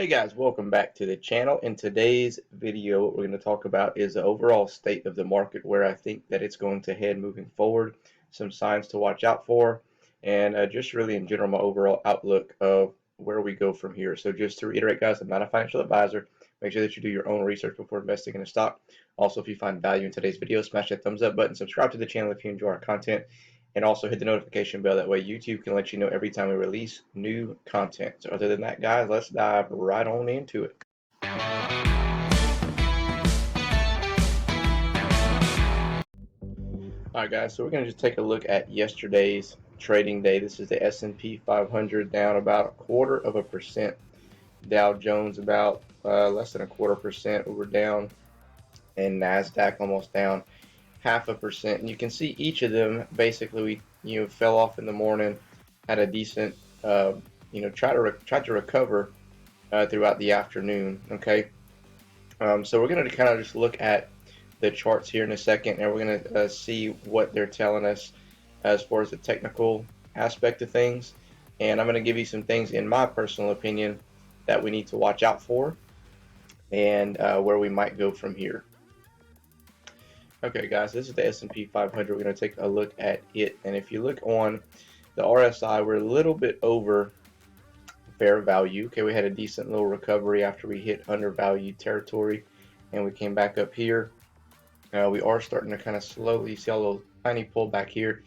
Hey guys, welcome back to the channel. In today's video, what we're going to talk about is the overall state of the market, where I think that it's going to head moving forward, some signs to watch out for, and just really in general my overall outlook of where we go from here. So just to reiterate, guys, I'm not a financial advisor. Make sure that you do your own research before investing in a stock. Also, if you find value in today's video, smash that thumbs up button, subscribe to the channel if you enjoy our content, and also hit the notification bell. That way YouTube can let you know every time we release new content. So other than that, guys, let's dive right on into it. Alright guys, so we're going to just take a look at yesterday's trading day. This is the S&P 500 down about 1/4%. Dow Jones about less than 1/4%. We're down, and NASDAQ almost down 0.5%. And you can see each of them basically fell off in the morning, had a decent tried to recover throughout the afternoon. Okay, so we're going to kind of just look at the charts here in a second, and we're going to see what they're telling us as far as the technical aspect of things. And I'm going to give you some things, in my personal opinion, that we need to watch out for, and where we might go from here. Okay guys, this is the S&P 500. We're going to take a look at it, and if you look on the RSI, we're a little bit over fair value. Okay, we had a decent little recovery after we hit undervalued territory, and we came back up here. We are starting to kind of slowly see a little tiny pullback here,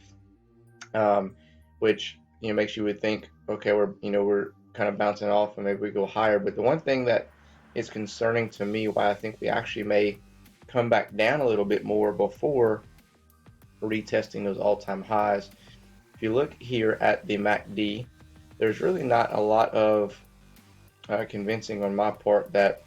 which makes you would think, okay, we're kind of bouncing off and maybe we go higher. But the one thing that is concerning to me, why I think we actually may come back down a little bit more before retesting those all-time highs. If you look here at the MACD, there's really not a lot of convincing on my part that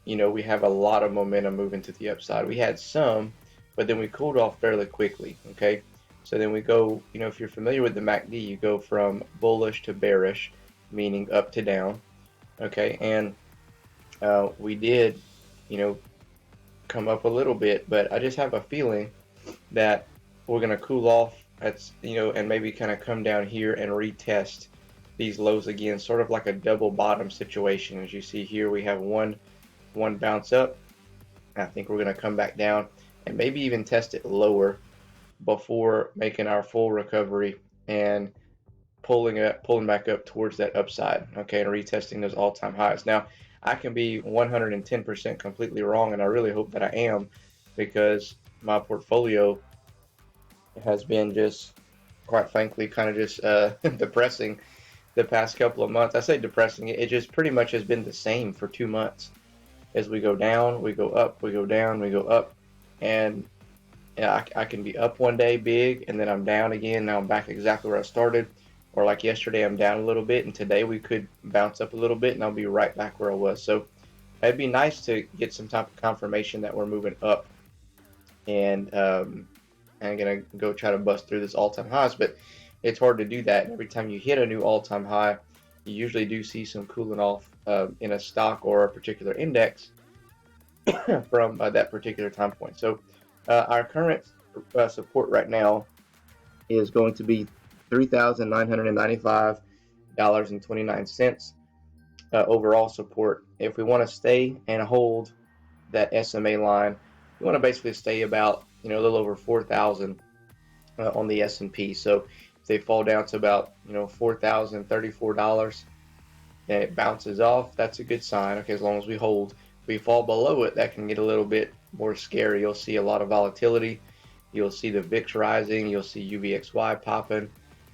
we have a lot of momentum moving to the upside. We had some, but then we cooled off fairly quickly. Okay, so then we go, if you're familiar with the MACD, you go from bullish to bearish, meaning up to down. Okay, and we did come up a little bit, but I just have a feeling that we're going to cool off and maybe kind of come down here and retest these lows again, sort of like a double bottom situation. As you see here, we have one bounce up. I think we're going to come back down and maybe even test it lower before making our full recovery and pulling back up towards that upside, okay, and retesting those all-time highs. Now, I can be 110% completely wrong, and I really hope that I am, because my portfolio has been just, quite frankly, kind of just depressing the past couple of months. I say depressing, it just pretty much has been the same for 2 months. As we go down, we go up, we go down, we go up, and I can be up one day big, and then I'm down again. Now I'm back exactly where I started. Or like yesterday, I'm down a little bit, and today we could bounce up a little bit, and I'll be right back where I was. So it'd be nice to get some type of confirmation that we're moving up, and I'm gonna go try to bust through this all-time highs, but it's hard to do that. Every time you hit a new all-time high, you usually do see some cooling off in a stock or a particular index from that particular time point. So our current support right now is going to be $3,995.29 overall support. If we want to stay and hold that SMA line, we want to basically stay about a little over 4,000 on the S&P. So if they fall down to about $4,034 and it bounces off, that's a good sign. Okay, as long as we hold. If we fall below it, that can get a little bit more scary. You'll see a lot of volatility. You'll see the VIX rising. You'll see UVXY popping,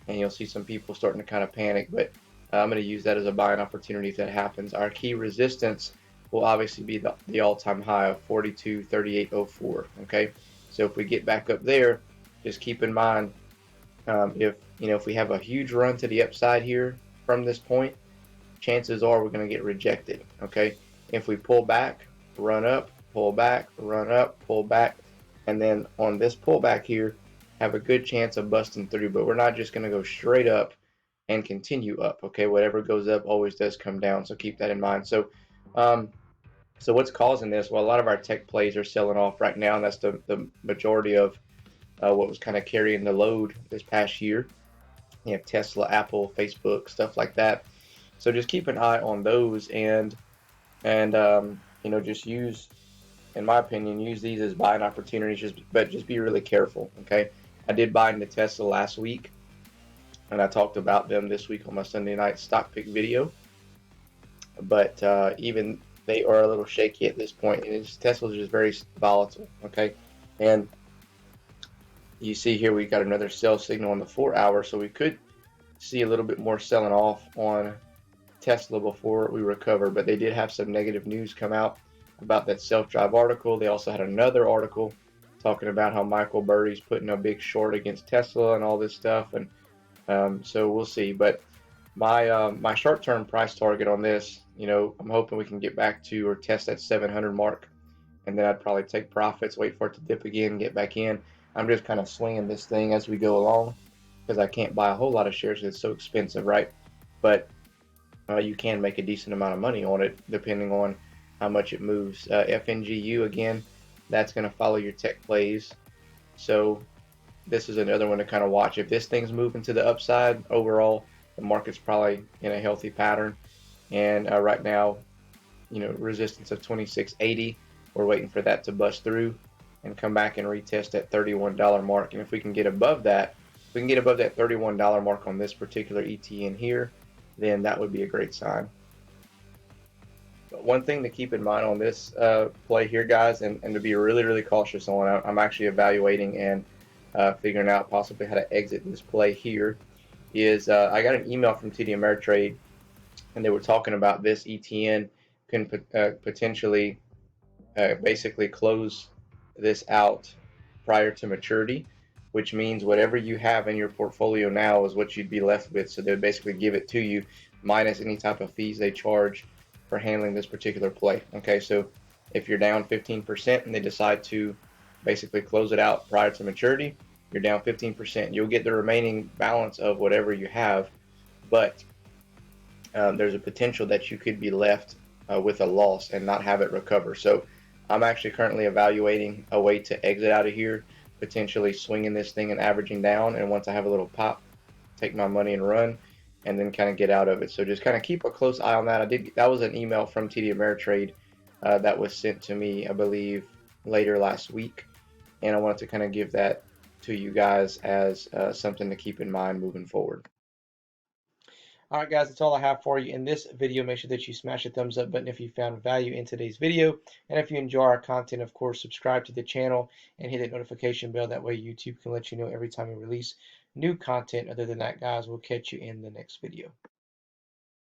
and you'll see some people starting to kind of panic. But I'm going to use that as a buying opportunity if that happens. Our key resistance will obviously be the all-time high of 42.3804. Okay, so if we get back up there, just keep in mind, if we have a huge run to the upside here from this point, chances are we're going to get rejected. Okay, if we pull back, run up, pull back, run up, pull back, and then on this pullback here, have a good chance of busting through. But we're not just going to go straight up and continue up. Okay, whatever goes up always does come down, so keep that in mind. So what's causing this? Well, a lot of our tech plays are selling off right now, and that's the majority of what was kind of carrying the load this past year. You have Tesla, Apple, Facebook, stuff like that. So just keep an eye on those, and just use, in my opinion, use these as buying opportunities, but just be really careful. Okay, I did buy into Tesla last week, and I talked about them this week on my Sunday night stock pick video. But even they are a little shaky at this point, and Tesla's just very volatile. Okay, and you see here we got another sell signal on the 4-hour, so we could see a little bit more selling off on Tesla before we recover. But they did have some negative news come out about that self-drive article. They also had another article talking about how Michael Burry's putting a big short against Tesla and all this stuff, and so we'll see. But my short-term price target on this, I'm hoping we can get back to or test that 700 mark, and then I'd probably take profits, wait for it to dip again, get back in. I'm just kind of swinging this thing as we go along because I can't buy a whole lot of shares because it's so expensive, right? But you can make a decent amount of money on it depending on how much it moves. FNGU, again, that's going to follow your tech plays. So this is another one to kind of watch. If this thing's moving to the upside overall, the market's probably in a healthy pattern. And right now, resistance of 26.80. We're waiting for that to bust through and come back and retest that $31 mark. And if we can get above that, if we can get above that $31 mark on this particular ETN here, then that would be a great sign. But one thing to keep in mind on this play here, guys, and to be really, really cautious on, I'm actually evaluating and figuring out possibly how to exit this play here, is I got an email from TD Ameritrade, and they were talking about this ETN can potentially basically close this out prior to maturity, which means whatever you have in your portfolio now is what you'd be left with. So they'd basically give it to you minus any type of fees they charge for handling this particular play. Okay, so if you're down 15% and they decide to basically close it out prior to maturity, you're down 15%. You'll get the remaining balance of whatever you have, but there's a potential that you could be left with a loss and not have it recover. So I'm actually currently evaluating a way to exit out of here, potentially swinging this thing and averaging down, and once I have a little pop, take my money and run, and then kind of get out of it. So just kind of keep a close eye on that. That was an email from TD Ameritrade that was sent to me, I believe, later last week, and I wanted to kind of give that to you guys as something to keep in mind moving forward. All right, guys, that's all I have for you in this video. Make sure that you smash the thumbs up button if you found value in today's video. And if you enjoy our content, of course, subscribe to the channel and hit that notification bell. That way YouTube can let you know every time we release new content. Other than that, guys, we'll catch you in the next video.